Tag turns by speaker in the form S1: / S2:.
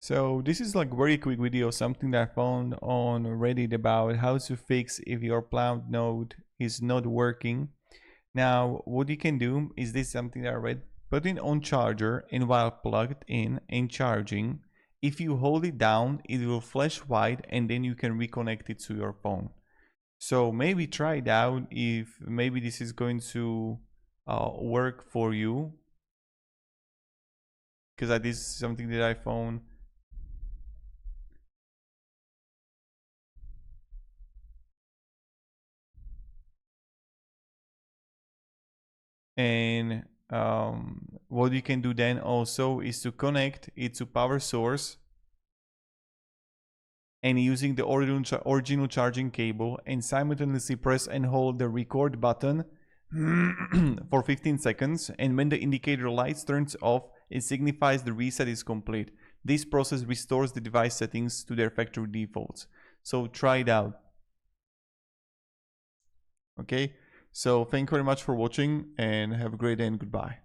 S1: So this is like very quick video, something that I found on Reddit about how to fix if your Plaud node is not working. Now, what you can do is this something that I read. Put it on charger, and while plugged in and charging, if you hold it down, it will flash white and then you can reconnect it to your phone. So maybe try it out if maybe this is going to work for you, because this is something that I found. And what you can do then also is to connect it to power source and using the original charging cable, and simultaneously press and hold the record button for 15 seconds, and when the indicator lights turns off, it signifies the reset is complete. This process restores the device settings to their factory defaults. So try it out. Okay, so thank you very much for watching and have a great day and goodbye.